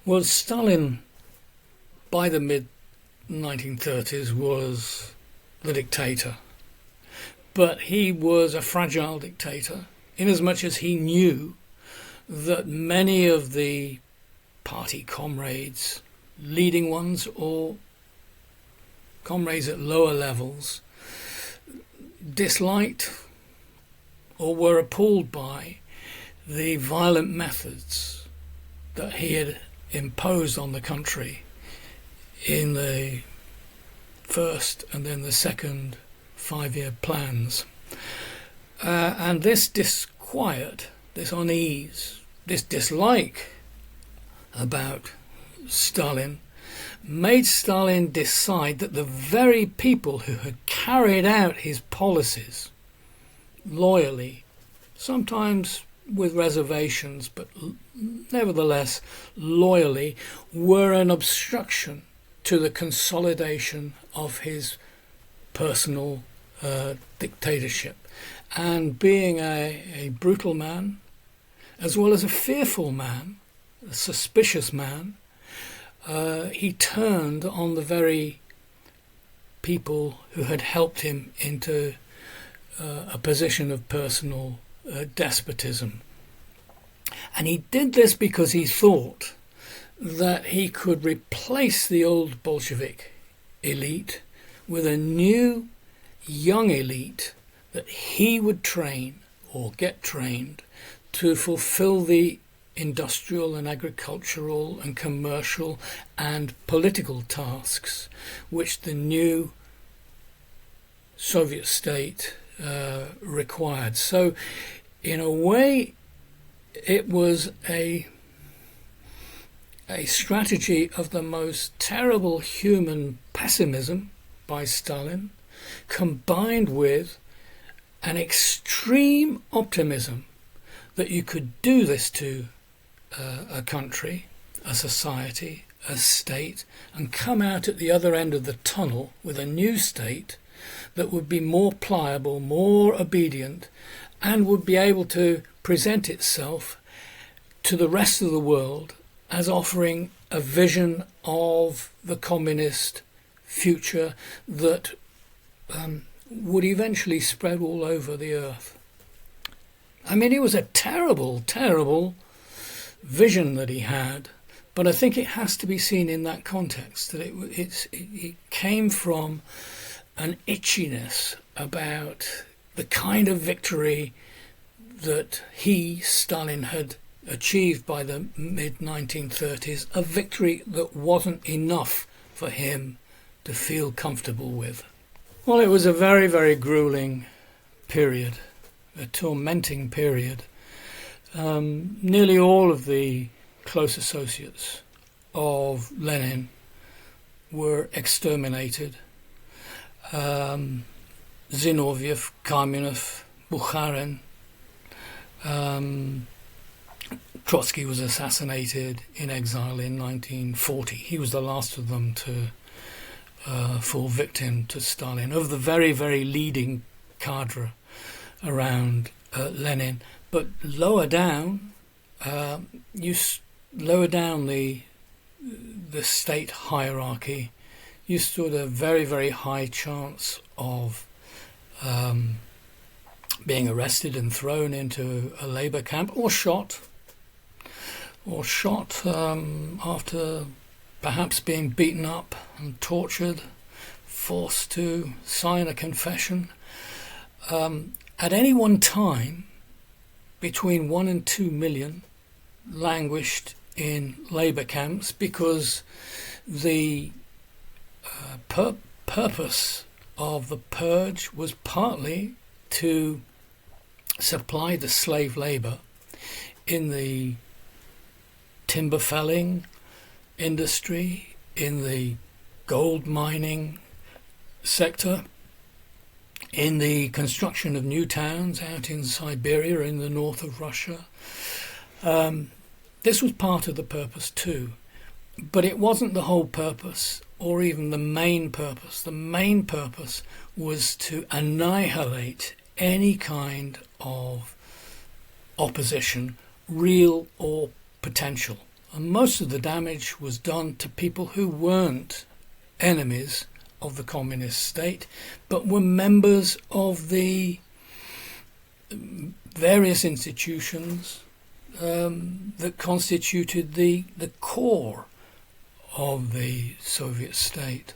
Well, Stalin, by the mid 1930s, was the dictator. But he was a fragile dictator, inasmuch as he knew that many of the party comrades, leading ones or comrades at lower levels, disliked or were appalled by the violent methods that he had imposed on the country in the first and then the second 5-year plans. And this disquiet, this unease, this dislike about Stalin made Stalin decide that the very people who had carried out his policies loyally, sometimes with reservations, but nevertheless loyally, were an obstruction to the consolidation of his personal dictatorship. And being a brutal man, as well as a fearful man, a suspicious man, he turned on the very people who had helped him into a position of personal despotism. And he did this because he thought that he could replace the old Bolshevik elite with a new young elite that he would train or get trained to fulfill the industrial and agricultural and commercial and political tasks which the new Soviet state required. So in a way it was a strategy of the most terrible human pessimism by Stalin, combined with an extreme optimism that you could do this to a country, a society, a state, and come out at the other end of the tunnel with a new state that would be more pliable, more obedient, and would be able to present itself to the rest of the world as offering a vision of the communist future that would eventually spread all over the earth. I mean, it was a terrible, terrible vision that he had, but I think it has to be seen in that context, that it came from an itchiness about the kind of victory that he, Stalin, had achieved by the mid-1930s, a victory that wasn't enough for him to feel comfortable with. Well, it was a very, very grueling period, a tormenting period. Nearly all of the close associates of Lenin were exterminated. Zinoviev, Kamenev, Bukharin, Trotsky was assassinated in exile in 1940. He was the last of them to fall victim to Stalin. Of the very, very leading cadre around Lenin, but lower down, lower down the state hierarchy, you stood a very, very high chance of being arrested and thrown into a labour camp, or shot after perhaps being beaten up and tortured, forced to sign a confession. At any one time, between 1 and 2 million languished in labour camps, because the purpose of the purge was partly to supply the slave labour in the timber felling industry, in the gold mining sector, in the construction of new towns out in Siberia, in the north of Russia. This was part of the purpose too, but it wasn't the whole purpose, or even the main purpose. The main purpose was to annihilate any kind of opposition, real or potential. And most of the damage was done to people who weren't enemies of the communist state, but were members of the various institutions that constituted the core of the Soviet state.